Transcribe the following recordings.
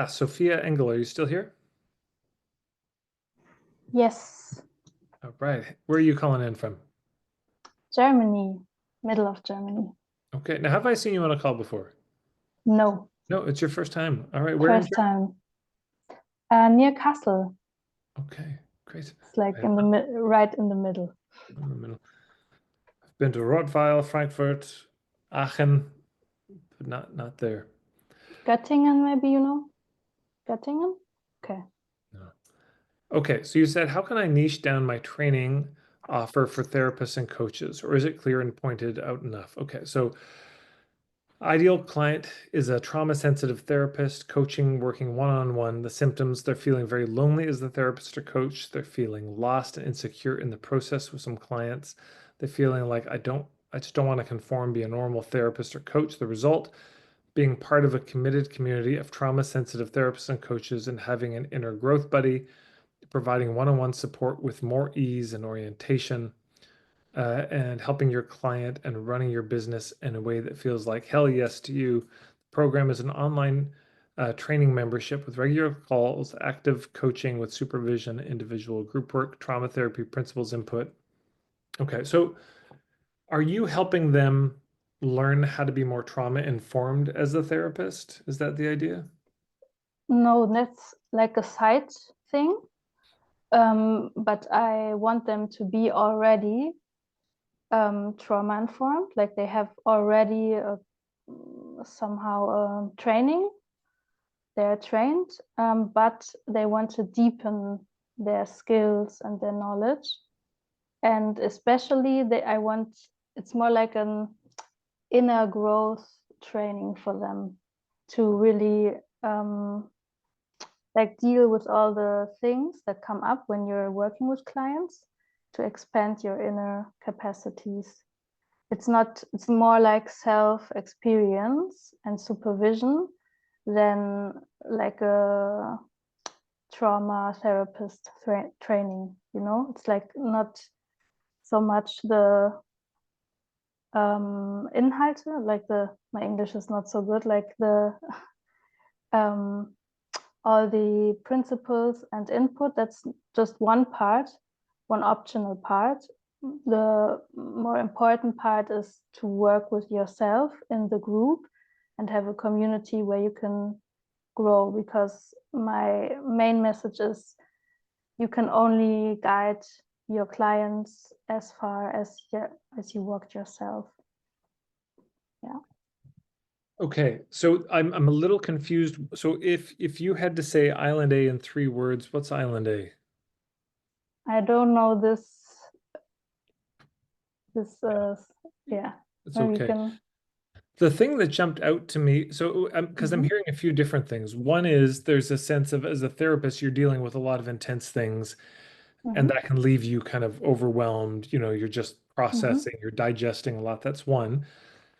Sophia Engel, are you still here? Yes, All right. Where are you calling in from? Germany, middle of Germany. Okay. Now, have I seen you on a call before? No, No, it's your first time. All right. Where in first Germany? time. Near Kassel. Okay. Great. It's like I'm in the right in the middle. in the middle. I've been to Rottweil, Frankfurt, Aachen, but not there. Göttingen, maybe you know? Göttingen? Okay. No. Okay. So you said, how can I niche down my training offer for therapists and coaches, or is it clear and pointed out enough? Okay. So ideal client is a trauma sensitive therapist coaching, working one on one. The symptoms, they're feeling very lonely as the therapist or coach. They're feeling lost and insecure in the process with some clients. They're feeling like I just don't want to conform, be a normal therapist or coach. The result, being part of a committed community of trauma sensitive therapists and coaches and having an inner growth buddy, providing one on one support with more ease and orientation and helping your client and running your business in a way that feels like hell yes to you. The program is an online training membership with regular calls, active coaching with supervision, individual group work, trauma therapy principles input. Okay, so are you helping them learn how to be more trauma informed as a therapist? Is that the idea? No, that's like a side thing. But I want them to be already trauma informed, like they have already somehow training. They're trained, but they want to deepen their skills and their knowledge. And especially I want, it's more like an inner growth training for them to really like deal with all the things that come up when you're working with clients, to expand your inner capacities. It's more like self experience and supervision than like a trauma therapist training, you know. It's like not so much the Inhalte, like my English is not so good, like the um, all the principles and input. That's just one part, one optional part. The more important part is to work with yourself in the group and have a community where you can grow, because my main message is you can only guide your clients as far as you walked yourself. Yeah. Okay, so I'm a little confused. So if you had to say Island A in 3 words, what's Island A? I don't know this yeah, It's maybe you okay. can. The thing that jumped out to me, so because I'm Mhm. hearing a few different things. One is there's a sense of, as a therapist, you're dealing with a lot of intense things, and Mhm. that can leave you kind of overwhelmed. You know, you're just Mhm. processing, you're digesting a lot. That's one.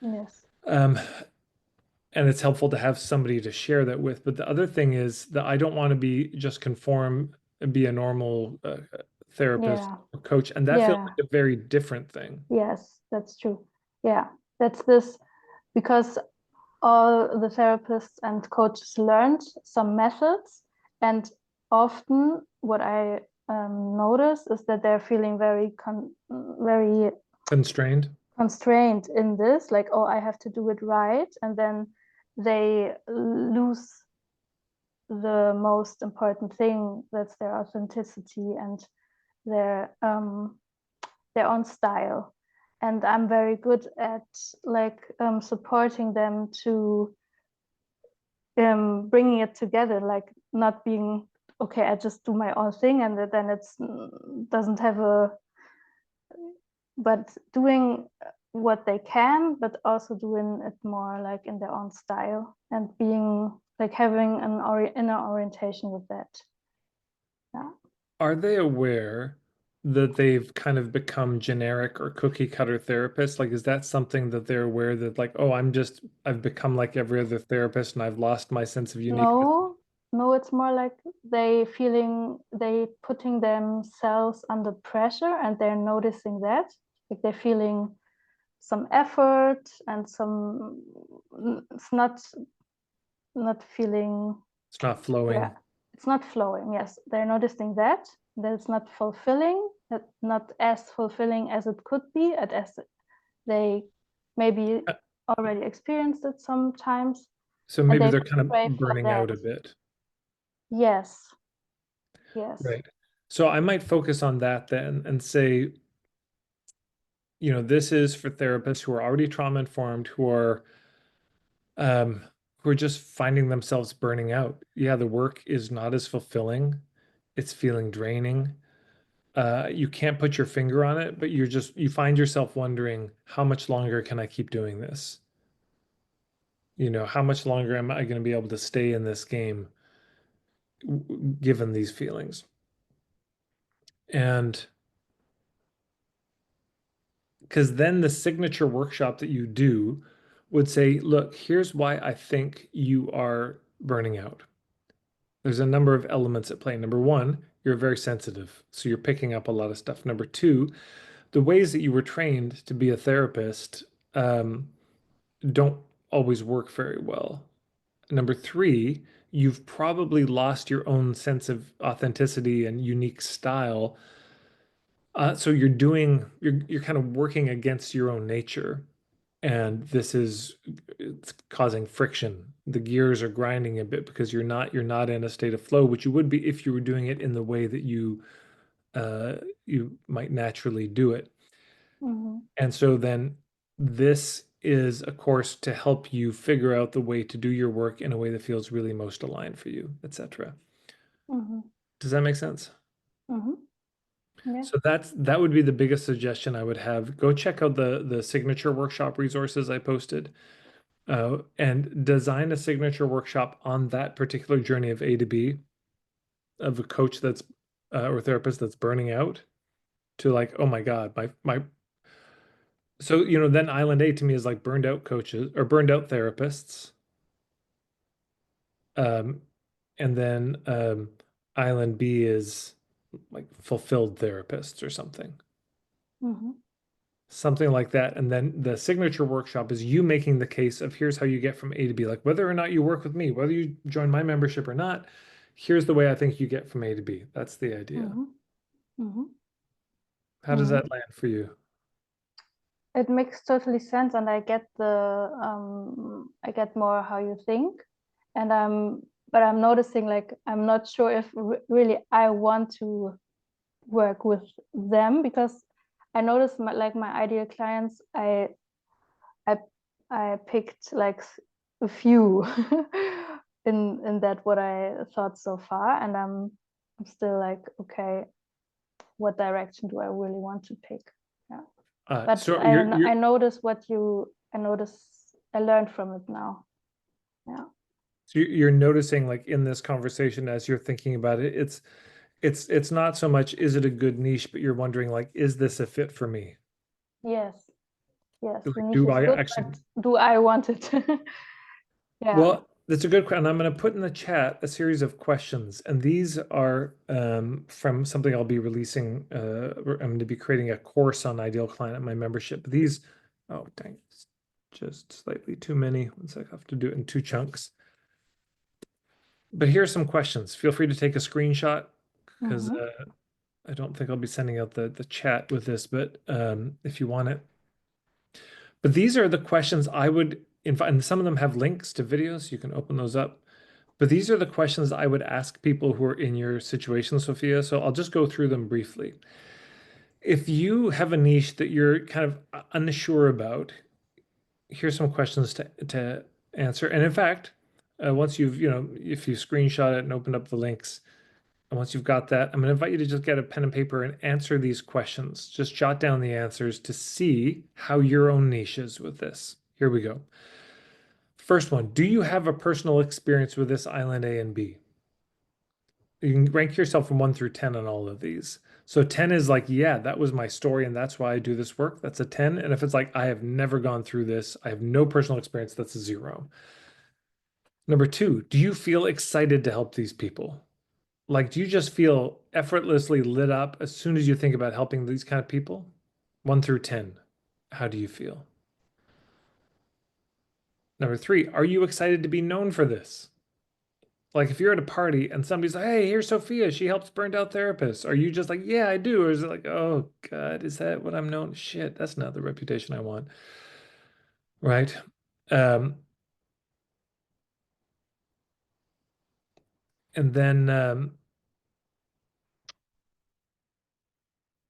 Yes. Um, and it's helpful to have somebody to share that with. But the other thing is that I don't want to be just conform and be a normal therapist Yeah. or coach, and that feels Yeah. like a very different thing. Yes, that's true. Yeah. That's this, because all the therapists and coaches learned some methods, and often what I notice is that they're feeling very Constrained. constrained in this, like, oh, I have to do it right, and then they lose the most important thing, that's their authenticity and their their own style. And I'm very good at like supporting them to bringing it together, like not being okay, I just do my own thing and then it's doesn't have a, but doing what they can, but also doing it more like in their own style and being like having an inner orientation with that. Yeah. Are they aware that they've kind of become generic or cookie cutter therapists? Like, is that something that they're aware that, like, oh, I've become like every other therapist and I've lost my sense of uniqueness? No, no, it's more like they putting themselves under pressure and they're noticing that. Like they're feeling some effort and some, it's not feeling It's not flowing. Yeah, it's not flowing. Yes, they're noticing that it's not fulfilling, that not as fulfilling as it could be, as they maybe Uh, already experienced it sometimes, So and maybe they they're kind pray of for burning that. out a bit. Yes, yes. Right. So I might focus on that then and say, this is for therapists who are already trauma informed, um, who are just finding themselves burning out. Yeah, the work is not as fulfilling. It's feeling draining. You can't put your finger on it, but you find yourself wondering, how much longer can I keep doing this? How much longer am I going to be able to stay in this game given these feelings? And because then the signature workshop that you do would say, look, here's why I think you are burning out. There's a number of elements at play. Number one, you're very sensitive, so you're picking up a lot of stuff. Number two, the ways that you were trained to be a therapist don't always work very well. Number three, you've probably lost your own sense of authenticity and unique style. So you're kind of working against your own nature, and it's causing friction. The gears are grinding a bit because you're not in a state of flow, which you would be if you were doing it in the way that uh, you might naturally do it. Mm-hmm. And so then this is a course to help you figure out the way to do your work in a way that feels really most aligned for you, etc. Mm-hmm. Does that make sense? Mm-hmm. Yeah. So that would be the biggest suggestion I would have. Go check out the signature workshop resources I posted, and design a signature workshop on that particular journey of A to B of a coach that's or therapist that's burning out to like, oh my God, my so then Island A to me is like burned out coaches or burned out therapists. Um, and then Island B is like fulfilled therapists or something. Mm-hmm. Something like that. And then the signature workshop is you making the case of here's how you get from A to B. Like whether or not you work with me, whether you join my membership or not, here's the way I think you get from A to B. That's the idea. Mm-hmm. Mm-hmm. How does Mm-hmm. that land for you? It makes totally sense, and I get more how you think, and but I'm noticing like I'm not sure if really I want to work with them, because I noticed my ideal clients, I I picked like a few in that what I thought so far, and I'm still like, okay, what direction do I really want to pick? Yeah. But So you're I notice I notice I learned from it now. Yeah. so you're noticing like in this conversation as you're thinking about it, it's not so much is it a good niche, but you're wondering like, is this a fit for me? Yes. Yes. Like, The niche do is I good, actually but do I want it? Yeah. Well, that's a good question. I'm going to put in the chat a series of questions, and these are from something I'll be releasing. I'm going to be creating a course on Ideal Client at my membership. These, oh dang, it's just slightly too many. One sec, I have to do it in two chunks. But here are some questions. Feel free to take a screenshot because Mm-hmm. I don't think I'll be sending out the chat with this, but if you want it. But these are the questions I would invite, and some of them have links to videos. You can open those up. But these are the questions I would ask people who are in your situation, Sophia. So I'll just go through them briefly. If you have a niche that you're kind of unsure about, here's some questions to answer. And in fact, once if you screenshot it and opened up the links, and once you've got that, I'm going to invite you to just get a pen and paper and answer these questions. Just jot down the answers to see how your own niche is with this. Here we go. First one, do you have a personal experience with this island A and B? You can rank yourself from 1 through 10 on all of these. So 10 is like, yeah, that was my story and that's why I do this work. That's a 10. And if it's like, I have never gone through this, I have no personal experience, that's a 0. Number 2, do you feel excited to help these people? Like, do you just feel effortlessly lit up as soon as you think about helping these kind of people? 1 through 10, how do you feel? Number 3, are you excited to be known for this? Like if you're at a party and somebody's like, "Hey, here's Sophia. She helps burned out therapists." Are you just like, "Yeah, I do," or is it like, "Oh God, is that what I'm known?" Shit, that's not the reputation I want, right? Um, and then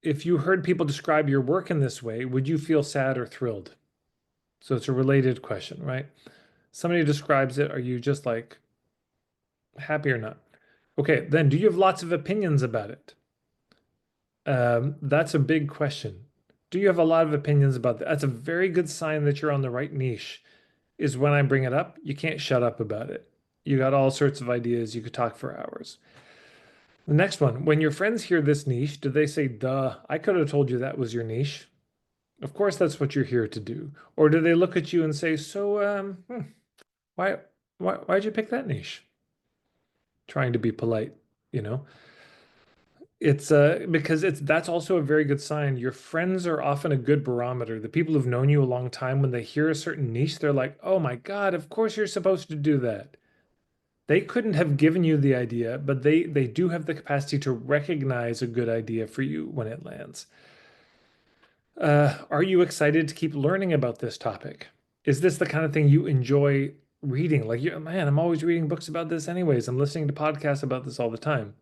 if you heard people describe your work in this way, would you feel sad or thrilled? So it's a related question, right? Somebody describes it, are you just like happy or not? Okay, then do you have lots of opinions about it? That's a big question. Do you have a lot of opinions about that? That's a very good sign that you're on the right niche, is when I bring it up, you can't shut up about it. You got all sorts of ideas. You could talk for hours. The next one, when your friends hear this niche, do they say, duh, I could have told you that was your niche? Of course, that's what you're here to do. Or do they look at you and say, so, why, why'd you pick that niche? Trying to be polite, you know? It's because it's that's also a very good sign. Your friends are often a good barometer. The people who've known you a long time, when they hear a certain niche, they're like, "Oh my God, of course you're supposed to do that." They couldn't have given you the idea, but they do have the capacity to recognize a good idea for you when it lands. Are you excited to keep learning about this topic? Is this the kind of thing you enjoy reading? Like, you, man, I'm always reading books about this anyways. I'm listening to podcasts about this all the time.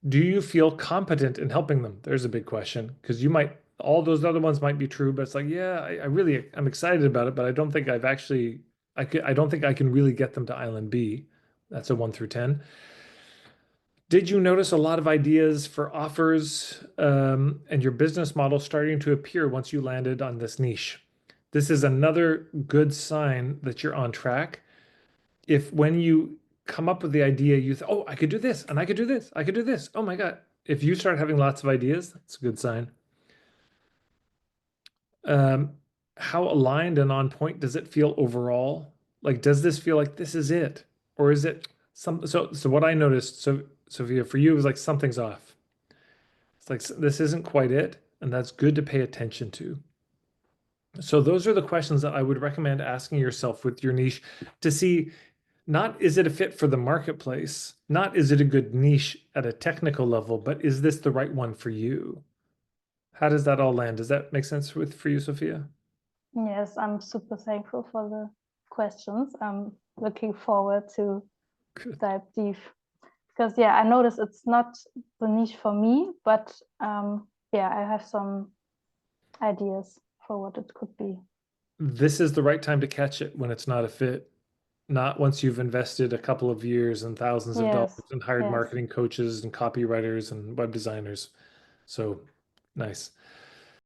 Do you feel competent in helping them? There's a big question because you might, all those other ones might be true, but it's like, yeah, I really, I'm excited about it, but I don't think I've actually, I don't think I can really get them to Island B. That's a 1 through 10. Did you notice a lot of ideas for offers and your business model starting to appear once you landed on this niche? This is another good sign that you're on track. If when you come up with the idea, you think, oh, I could do this and I could do this, I could do this. Oh my God. If you start having lots of ideas, that's a good sign. Um, how aligned and on point does it feel overall? Like, does this feel like this is it? Or is it some, so what I noticed, so Sophia, for you, it was like something's off. It's like this isn't quite it, and that's good to pay attention to. So those are the questions that I would recommend asking yourself with your niche to see not is it a fit for the marketplace, not is it a good niche at a technical level, but is this the right one for you? How does that all land? Does that make sense with for you, Sophia? Yes, I'm super thankful for the questions. I'm looking forward to Good. dive deep because yeah, I notice it's not the niche for me, but yeah, I have some ideas for what it could be. This is the right time to catch it when it's not a fit, not once you've invested a couple of years and thousands of dollars Yes, and hired yes. marketing coaches and copywriters and web designers. So nice.